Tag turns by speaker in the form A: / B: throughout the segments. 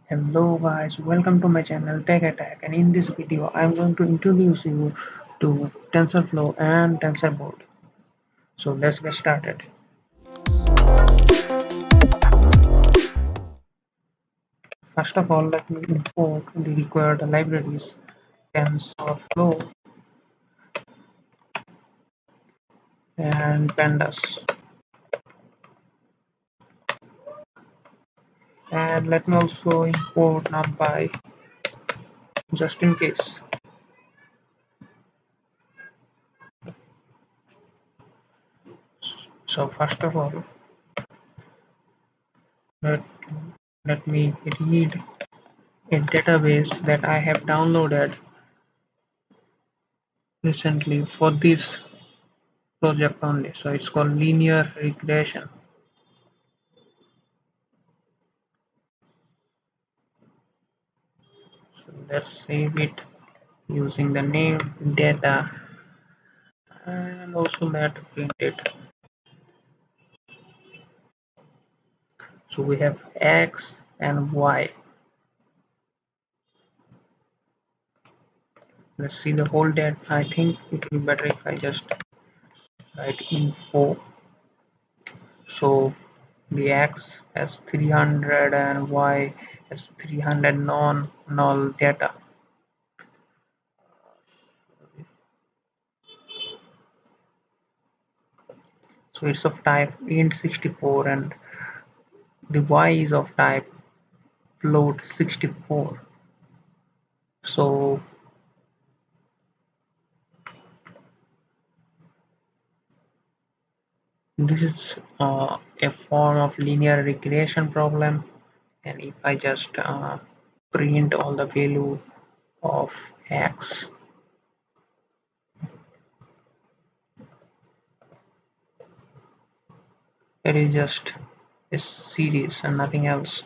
A: Hello guys, welcome to my channel Tech Attack, and in this video I am going to introduce you to TensorFlow and Tensorboard. So let's get started. First of all, let me import the required libraries TensorFlow and pandas, and let me also import NumPy just in case. So first of all, let, let me read a database that I have downloaded recently for this project only. So it's called linear regression. So let's save it using the name data and also let print it. So we have x and y. Let's see the whole data. I think it will be better if I just write info. So the x has 300 and y has 300 non-null data. So it's of type int64 and the y is of type float64. So this is a form of linear regression problem, and if I just print all the value of x, it is just a series and nothing else.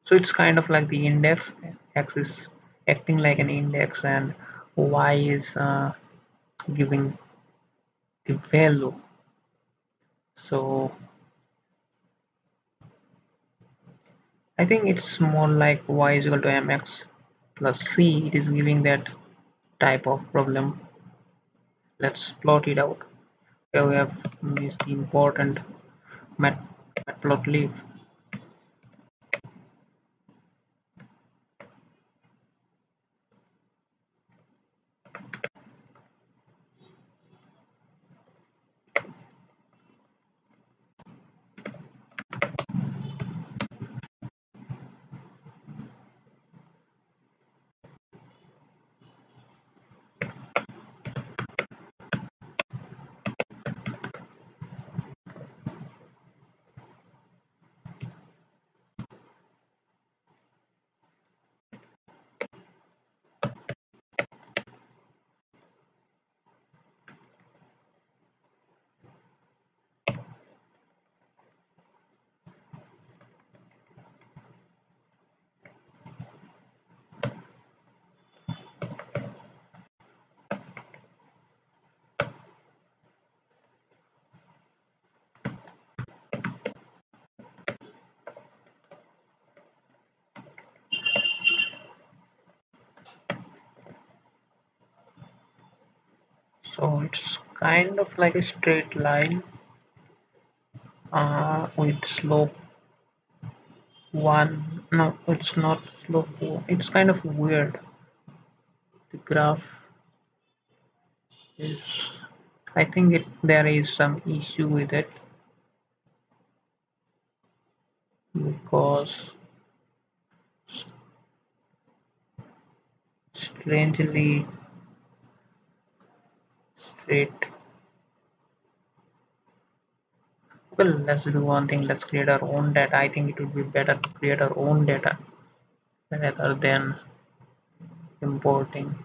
A: So it's kind of like the index. X is acting like an index and y is giving the value. So I think it's more like y is equal to mx plus c. It is giving that type of problem. Let's plot it out. Here we have missed the important matplotlib. So it's kind of like a straight line with slope 1. No, it's not slope 1. It's kind of weird. The graph is, I think there is some issue with it because strangely straight. Well, let's do one thing. Let's create our own data. I think it would be better to create our own data rather than importing.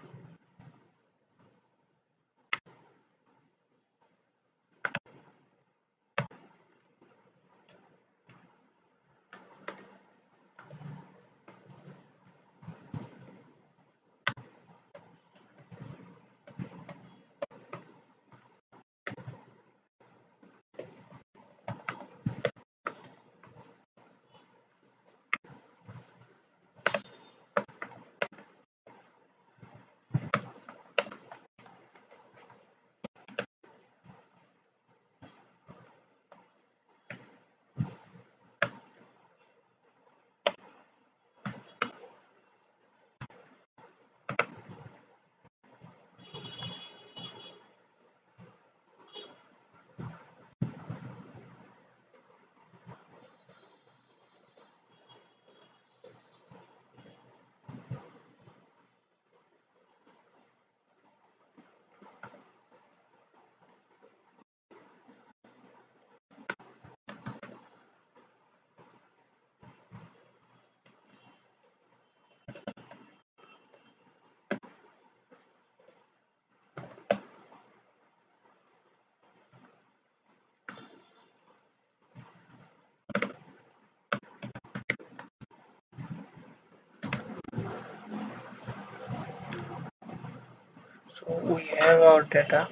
A: We have our data.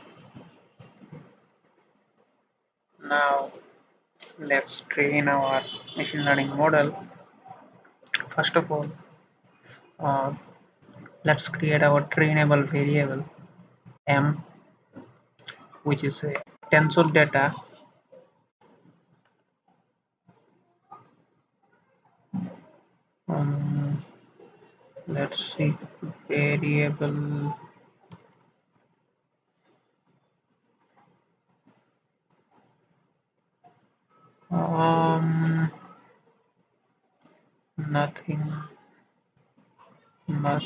A: Now let's train our machine learning model. First of all, uh, let's create our trainable variable m, which is a tensor data. Um, let's see, variable um nothing much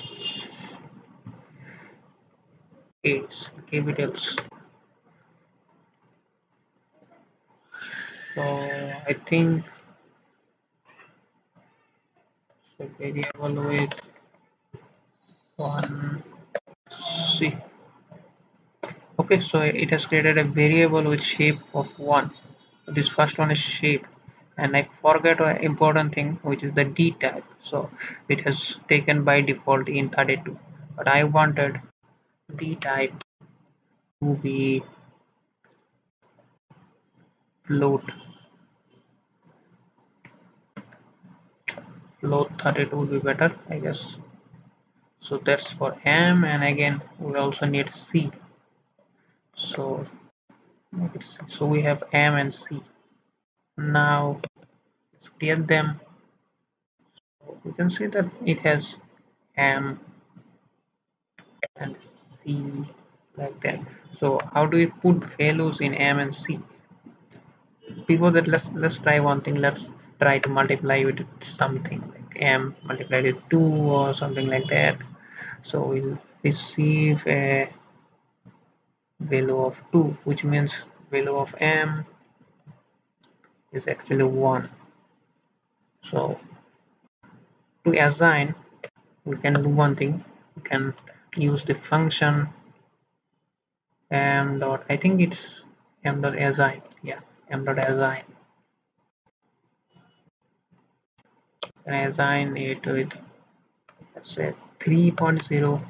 A: is capitals. So I think the variable with one c. Okay, so it has created a variable with shape of one. This first one is shape, and I forget an important thing, which is the d type. So it has taken by default in 32, but I wanted d type to be float. Float 32 would be better, I guess. So that's for m, and again we also need c. So make it c. So we have m and c. Now let's create them. We can see that it has m and c like that. So how do we put values in m and c? Before that, let's try one thing. Let's try to multiply with something like m multiplied with 2 or something like that. So we'll receive a value of 2, which means value of m is actually 1. So to assign, we can do one thing. We can use the function m dot, I think it's m dot assign. Yeah, m dot assign, and assign it with, let's say, 3.0,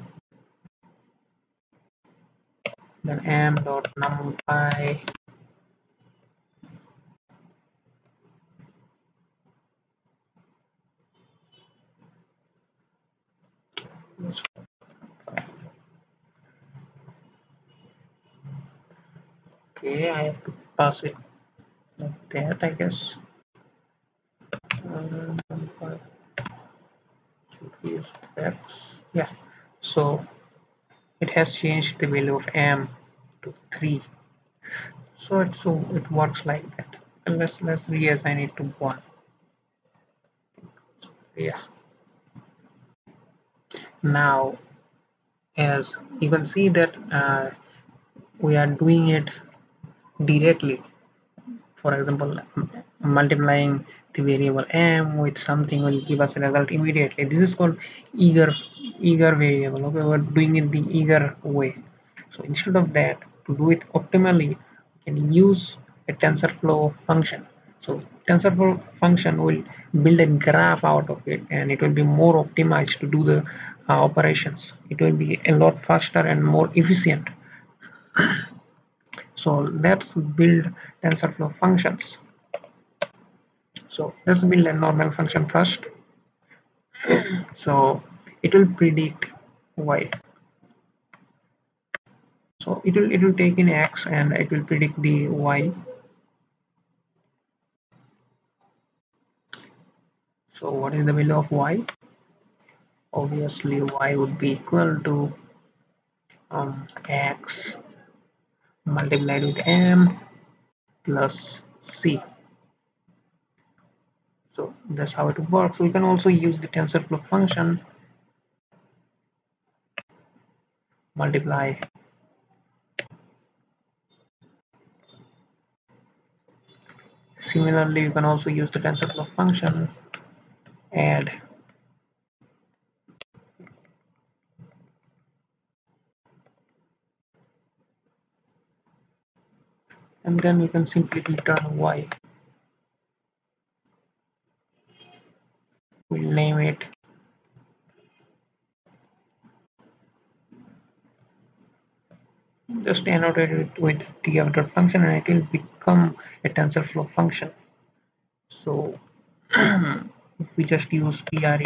A: then m dot numpy. Okay, I have to pass it like that, I guess. Numpy should use x. Yeah, so it has changed the value of m to 3. So it works like that. And let's reassign it to 1. Yeah. Now, as you can see that we are doing it directly. For example, multiplying the variable m with something will give us a result immediately. This is called eager variable. Okay, we're doing it the eager way. So instead of that, to do it optimally, we can use a TensorFlow function. So TensorFlow function will build a graph out of it, and it will be more optimized to do the operations. It will be a lot faster and more efficient. So let's build TensorFlow functions. So let's build a normal function first. So it will predict y. So it will take in x and it will predict the y. So what is the value of y? Obviously y would be equal to x multiplied with m plus c. So that's how it works. We can also use the TensorFlow function, multiply. Similarly, you can also use the TensorFlow function, add, and then we can simply return y. We'll name it just annotate it with tf dot function and it will become a TensorFlow function. So if we just use pret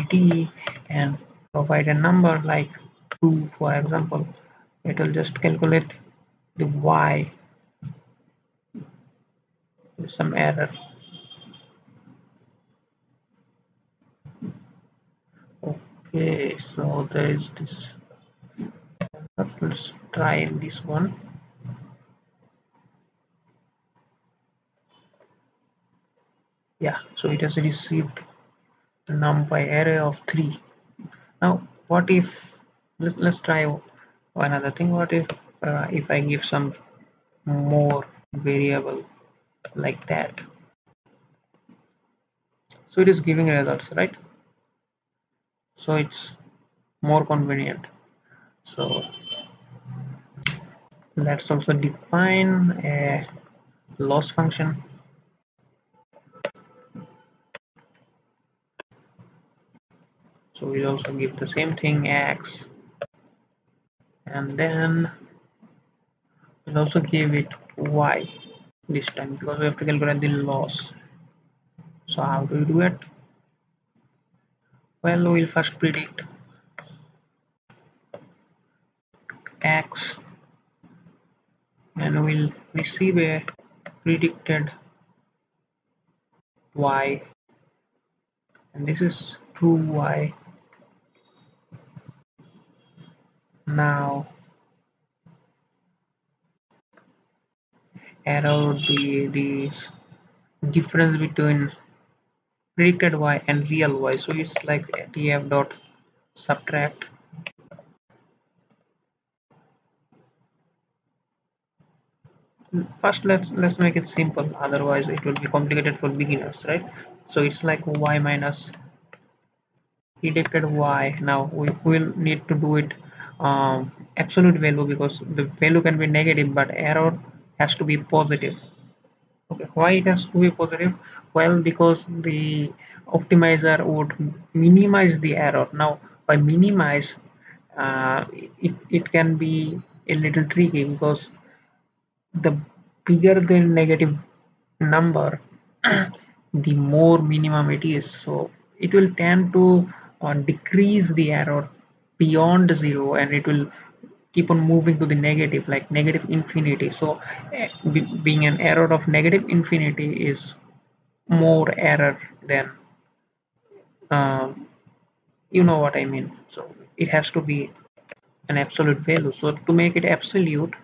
A: and provide a number like 2 for example, it will just calculate the y with some error. Okay, so there is this. Let's try this one. Yeah, so it has received a numpy array of 3. Now what if, let's try another thing. What if I give some more variable like that? So it is giving results, right? So it's more convenient. So let's also define a loss function. So we'll also give the same thing x, and then we'll also give it y this time because we have to calculate the loss. So how do we do it? Well, we'll first predict x and we'll receive a predicted y, and this is true y. Now error would be the difference between predicted y and real y, so it's like tf dot subtract. First let's make it simple, otherwise it will be complicated for beginners, right? So it's like y minus predicted y. Now we will need to do it absolute value because the value can be negative but error has to be positive. Okay, why it has to be positive? Well, because the optimizer would minimize the error. Now by minimize, it can be a little tricky because the bigger the negative number, the more minimum it is. So it will tend to decrease the error beyond 0 and it will keep on moving to the negative, like negative infinity. So being an error of negative infinity is more error than, um, you know what I mean. So it has to be an absolute value. So to make it absolute,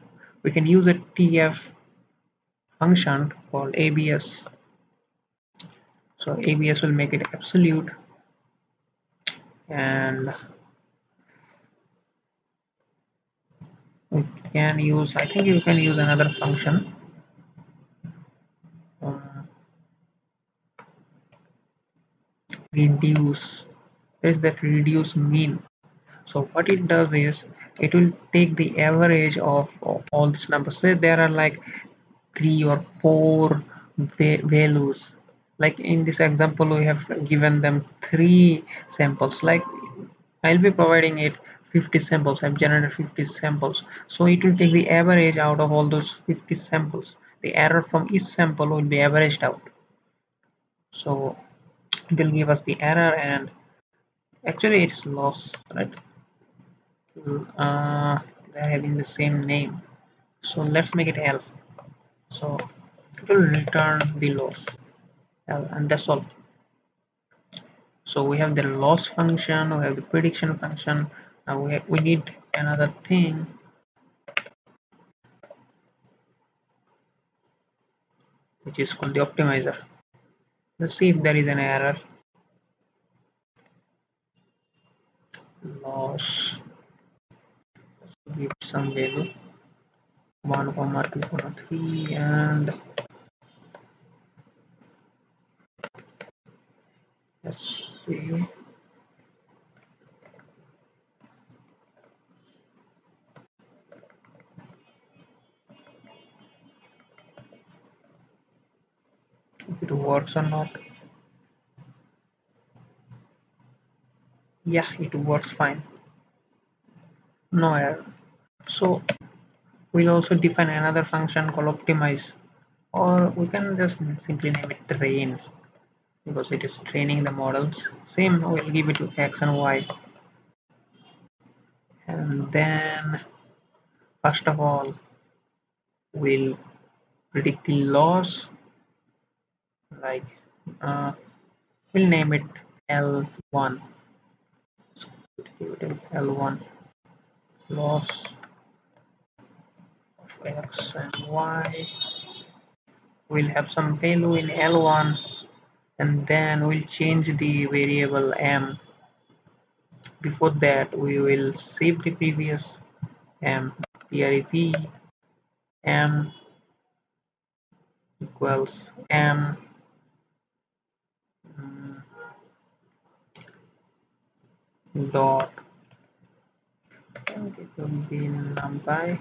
A: we can use a tf function called abs. So abs will make it absolute, and we can use, I think you can use another function, um, reduce. There is that reduce mean. So what it does is it will take the average of all these numbers. Say there are like 3 or 4 values. Like in this example we have given them 3 samples. Like I'll be providing it 50 samples. I've generated 50 samples, so it will take the average out of all those 50 samples. The error from each sample will be averaged out, so it will give us the error, and actually it's loss, right? uh, they're having the same name, so let's make it L. So it will return the loss L, and that's all. So we have the loss function, we have the prediction function. Now we need another thing which is called the optimizer. Let's see if there is an error. Loss, give some value 1 comma 2 comma 3, and let's see if it works or not. Yeah, it works fine, no error. So We'll also define another function called optimize, or we can just simply name it train because it is training the models. Same, we'll give it to x and y, and then first of all we'll predict the loss, like uh, we'll name it L1. Give it L1 loss of x and y. We'll have some value in L1, and then we'll change the variable m. Before that we will save the previous m. Prep m equals m dot, it will be numpy,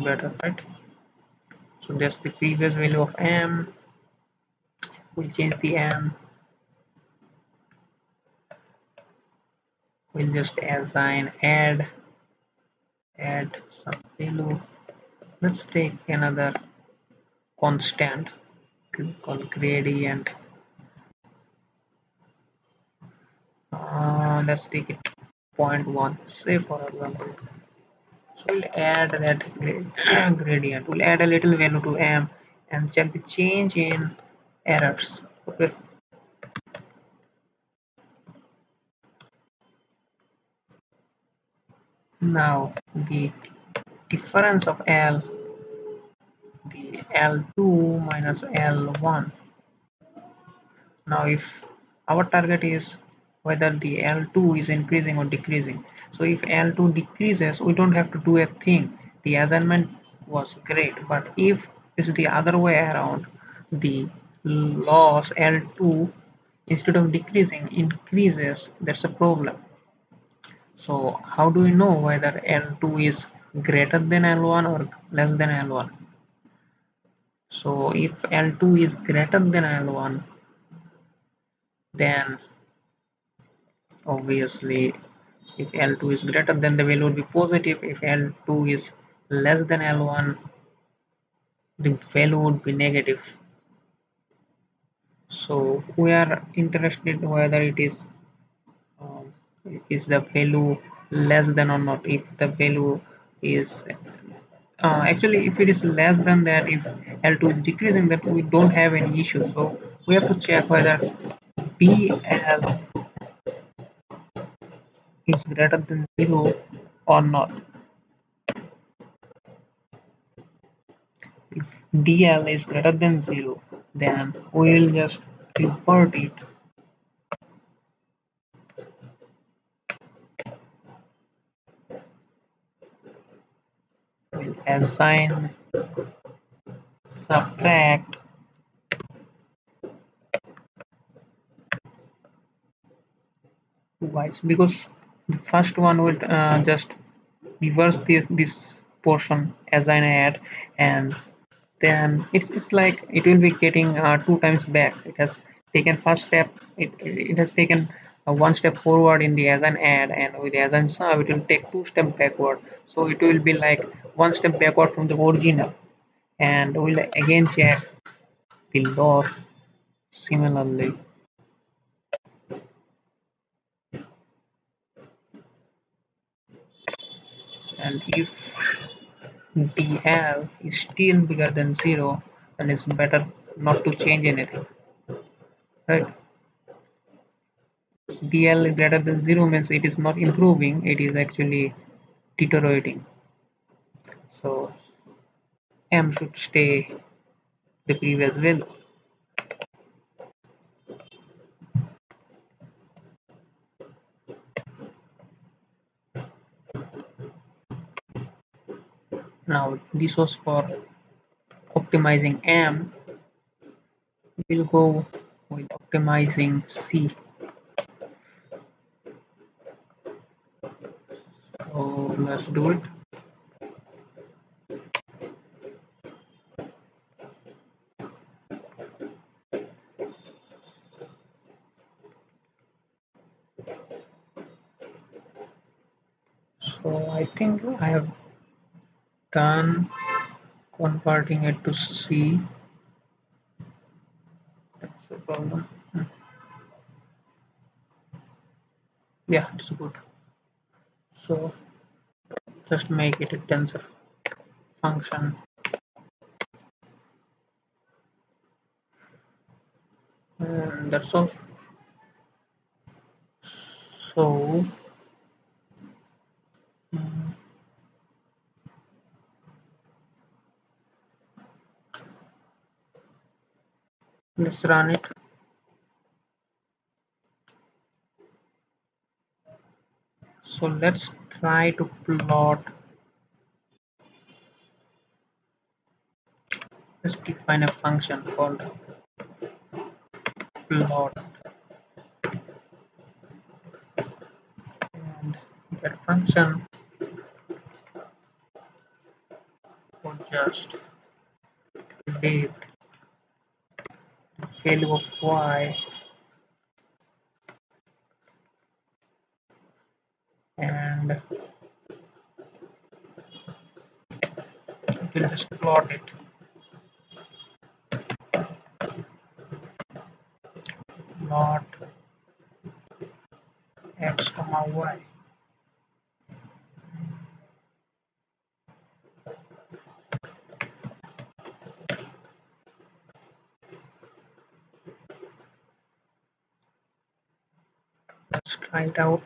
A: better, right? So that's the previous value of m. We'll change the m. We'll just assign add some value. Let's take another constant called gradient. Let's take it 0.1, say for example. So we'll add that gradient. We'll add a little value to m and check the change in errors. Okay. Now the difference of L, the L2 minus L1. Now if our target is whether the L2 is increasing or decreasing. So if L2 decreases, we don't have to do a thing. The assignment was great. But if it's the other way around, the loss L2 instead of decreasing increases, that's a problem. So how do we know whether L2 is greater than L1 or less than L1? So if L2 is greater than L1, then obviously if L2 is greater, then the value would be positive. If L2 is less than L1, the value would be negative. So we are interested whether it um, is the value less than or not. If the value is actually if it is less than that, if L2 is decreasing, that we don't have any issue. So we have to check whether DL is greater than 0 or not. If DL is greater than 0, then we will just import it. We'll assign subtract twice, because the first one will just reverse this portion assign add, and then it's like it will be getting 2 times back. It has taken first step, it has taken one step forward in the assign add, and with the assign sub it will take 2 steps backward. So it will be like 1 step backward from the original, and we'll again check the loss similarly. And if dl is still bigger than 0, then it's better not to change anything, right? dl is greater than 0 means it is not improving, it is actually deteriorating. So m should stay the previous value. Now this was for optimizing m. We'll go with optimizing c. So let's do it. So So I think I have done converting it to C. That's the problem. Yeah, it's good. So just make it a tensor function, and that's all. So mm, let's run it. So let's try to plot. Let's define a function called plot, and that function would just predict the value of y, and it will just plot it. Plot x comma y. Let's try it out.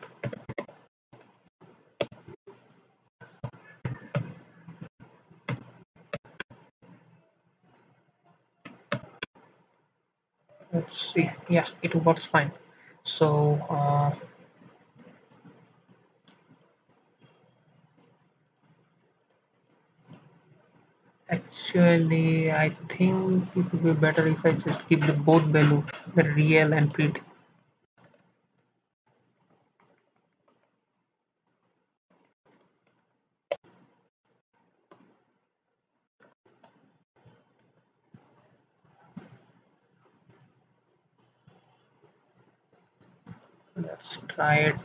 A: Let's see. Yeah, it works fine. So actually, I think it would be better if I just keep the both value, the real and print. Let's try it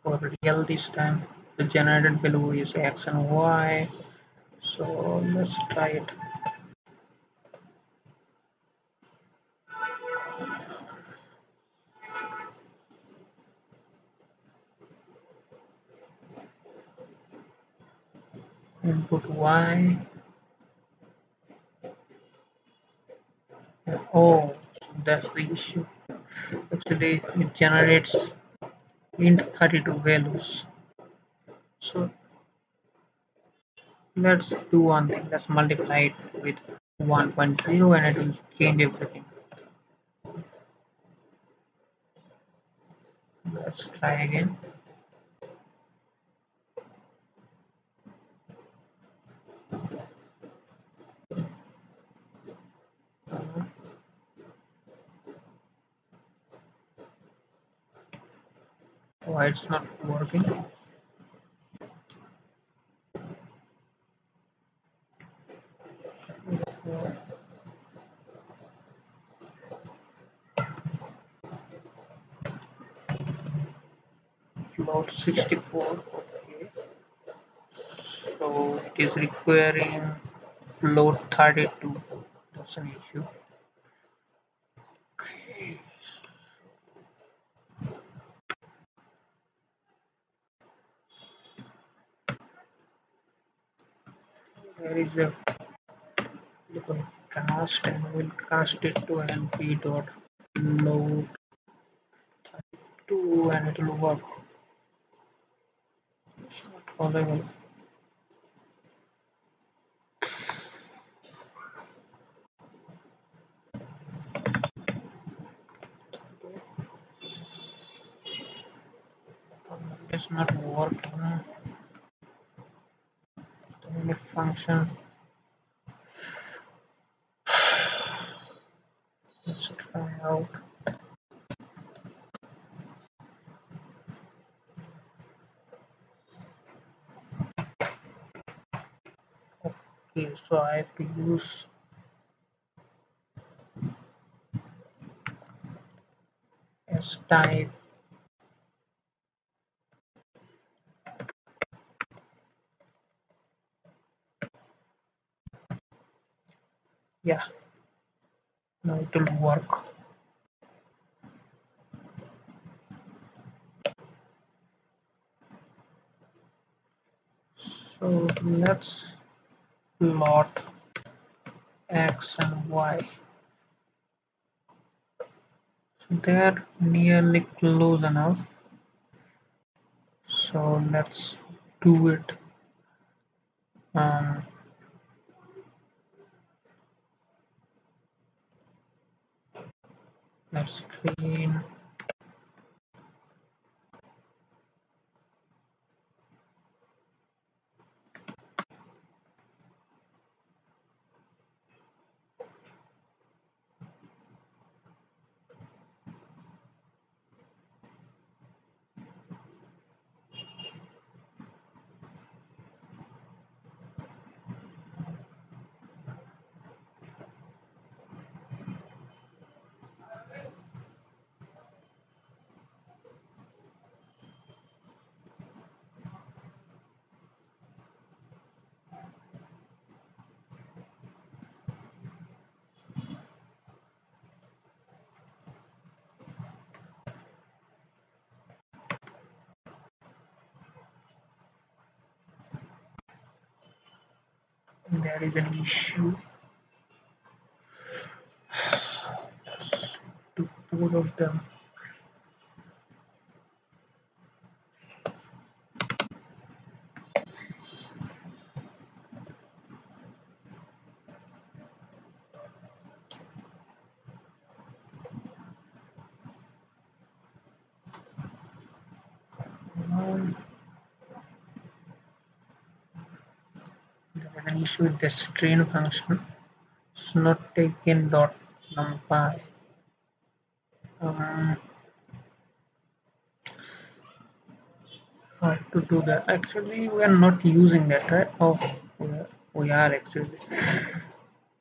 A: for real this time. The generated value is x and y. So let's try it. Input y. Oh, that's the issue. Actually, it generates int 32 values. So let's do one thing. Let's multiply it with 1.0 and it will change everything. Let's try again. Why it's not working? Float 64. Okay. So it is requiring float 32. That's an issue. Okay. There is a little cast and we'll cast it to np dot load 2 and it will work. It's not following. It's not working. The function. Let's try out. Okay, so I have to use s type Yeah, now it will work. So let's plot x and y. So they're nearly close enough. So let's do it. Um, let's train. There is an issue. Let's do both of them. Um, there is an issue with this train function. It's not taken dot numpy. Um, Hard to do that. Actually, we are not using that, right? Oh, we are actually.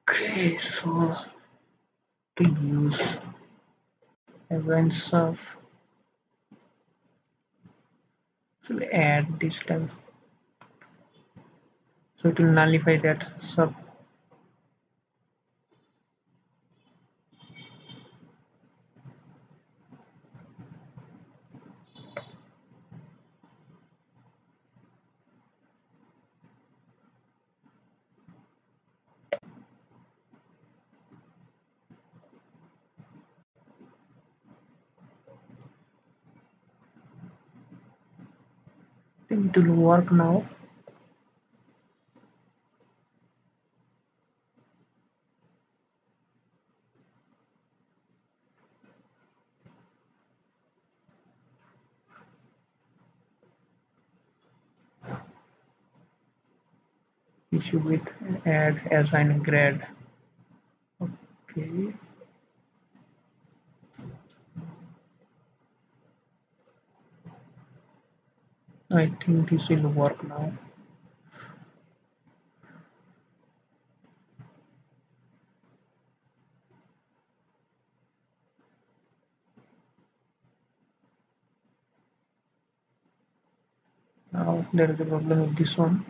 A: Okay, so to use event sub, so we add this time. So it will nullify that sub. I think it will work now. Issue with add assign grade. Okay. I think this will work now. Now there is a problem with this one.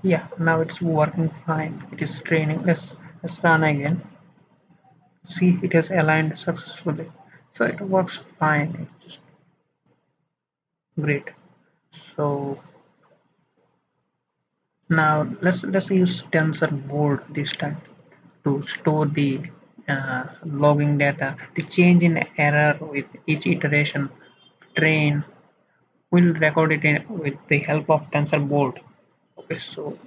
A: Yeah, now it's working fine. It is training. Let's run again. See, it has aligned successfully. So it works fine. It's just great. So now let's use Tensorboard this time to store the logging data. The change in error with each iteration train will record it with the help of Tensorboard. Okay, so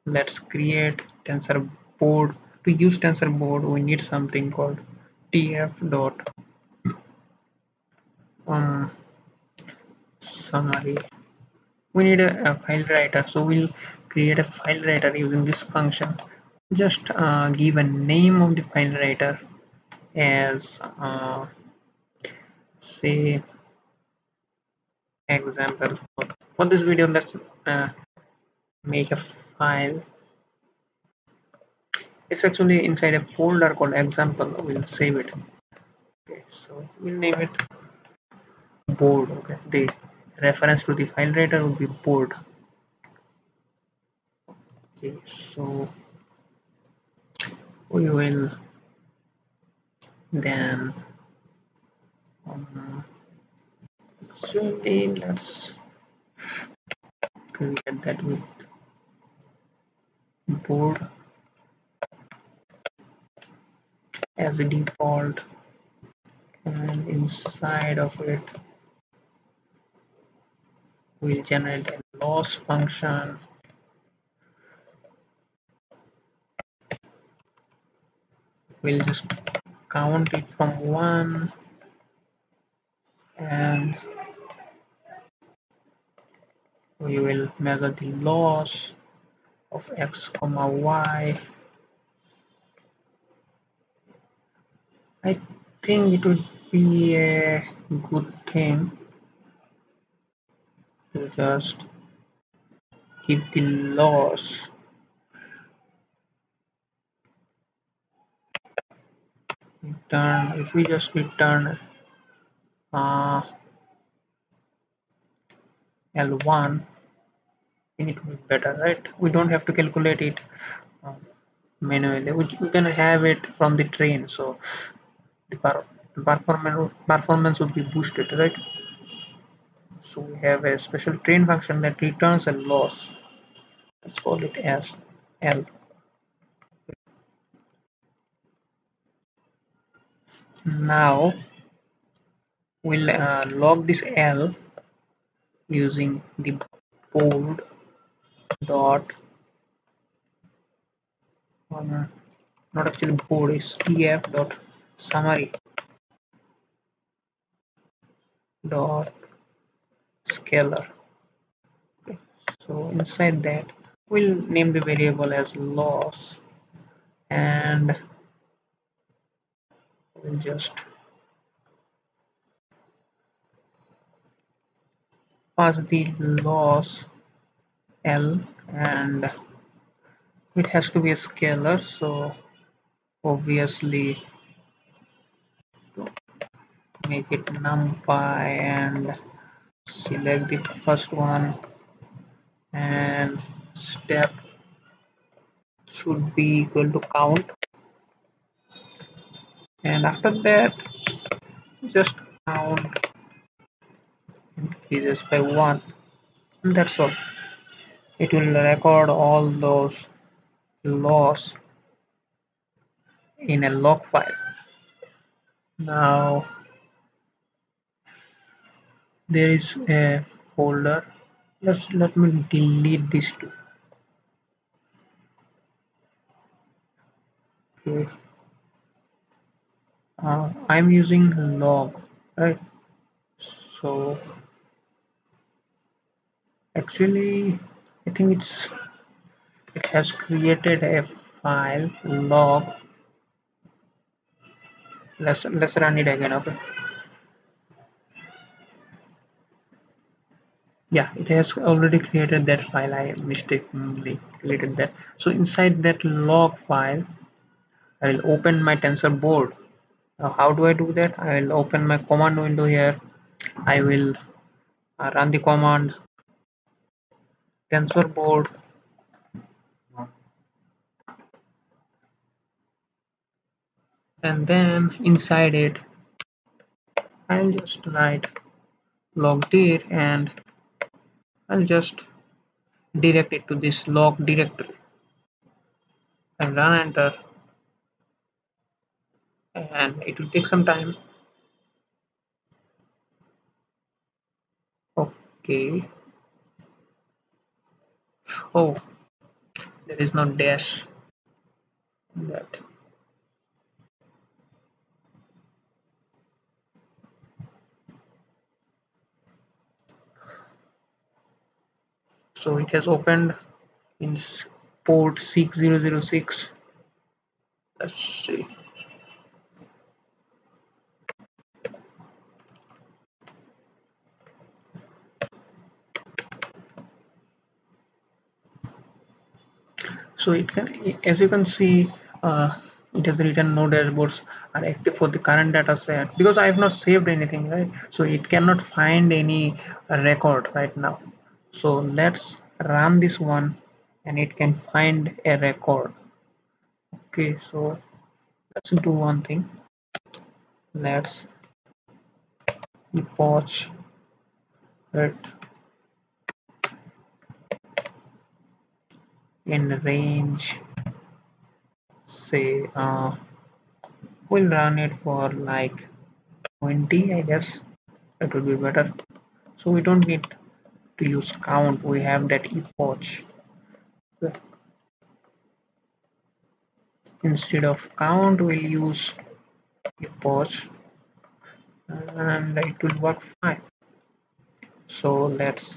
A: let's create Tensorboard. To use Tensorboard, we need something called tf dot summary. We need a file writer, so we'll create a file writer using this function. Just give a name of the file writer as say example. For this video, let's make a file. It's actually inside a folder called example. We'll save it. Okay, so we'll name it board. Okay, the reference to the file writer will be board. Okay, so we will then actually let's create that with board as a default, and inside of it we'll generate a loss function. We'll just count it from 1 and we will measure the loss of x comma y. I think it would be a good thing to just keep the loss return. If we just return L1, I think it would be better, right? We don't have to calculate it um, manually. We can have it from the train, so the performance would be boosted, right? So we have a special train function that returns a loss. Let's call it as L. Now we'll log this L using the board dot not actually board, is tf dot summary dot scalar. Okay. So inside that we'll name the variable as loss and we'll just pass the loss L, and it has to be a scalar, so obviously to make it numpy and select the first one, and step should be equal to count, and after that just count increases by 1, and that's all. It will record all those loss in a log file. Now there is a folder. Let me delete this too. Okay. I'm using log, right? So actually I think it has created a file log. Let's run it again. Okay, yeah, it has already created that file. I mistakenly deleted that. So inside that log file I will open my Tensorboard. Now how do I do that? I will open my command window here. I will run the command Tensorboard, and then inside it I'll just write logdir and I'll just direct it to this log directory and run enter. and it will take some time. Okay. Oh, there is no dash in that. So it has opened in port 6006. Let's see. So it can, as you can see, it has written no dashboards are active for the current data set because I have not saved anything, right? So it cannot find any record right now. So let's run this one and it can find a record. Okay, so let's do one thing. Let's epoch it in range, say, we'll run it for like 20, I guess. That would be better. So we don't need to use count, we have that epoch. Instead of count we'll use epoch and it will work fine. So let's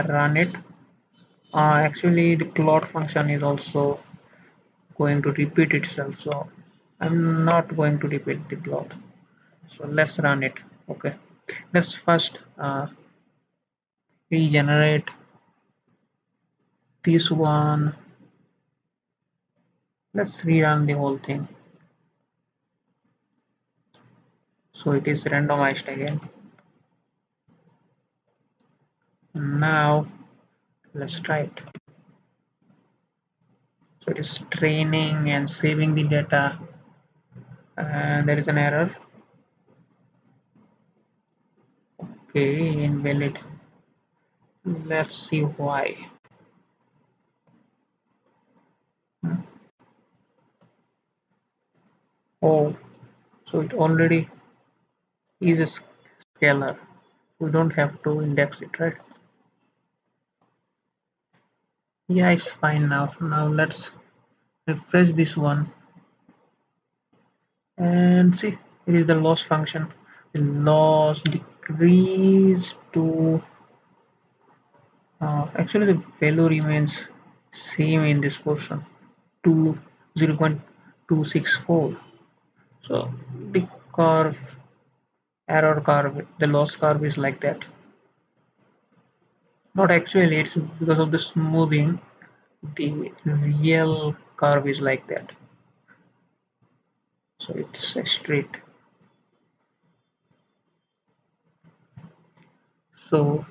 A: run it. Actually the plot function is also going to repeat itself, so I'm not going to repeat the plot. So let's run it. Okay, let's first regenerate this one. Let's rerun the whole thing so it is randomized again. Now let's try it. So it is training and saving the data, and there is an error. Okay, invalid. Let's see why. Hmm. Oh, so it already is a scalar. We don't have to index it, right? Yeah, it's fine now. Now let's refresh this one and see. It is the loss function. The loss decreased to actually the value remains same in this portion to 0.264. So the curve, error curve, the loss curve is like that. Not actually, it's because of the smoothing, the real curve is like that. So it's straight. So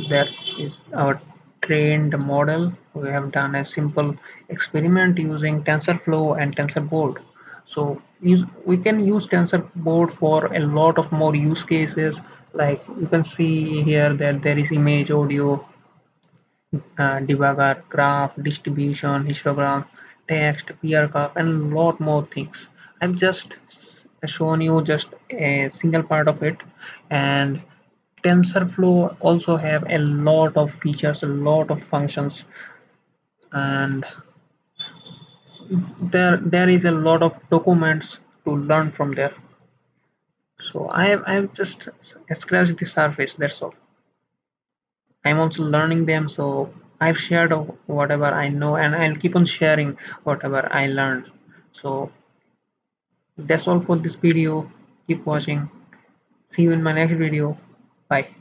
A: that is our trained model. We have done a simple experiment using TensorFlow and Tensorboard. So we can use Tensorboard for a lot of more use cases. Like you can see here that there is image, audio, debugger, graph, distribution, histogram, text, PR curve, and a lot more things. I've just shown you just a single part of it, and TensorFlow also have a lot of features, a lot of functions, and there is a lot of documents to learn from there. So I've just scratched the surface. That's all. I'm also learning them, so I've shared whatever I know, and I'll keep on sharing whatever I learned. So that's all for this video. Keep watching. See you in my next video. Bye.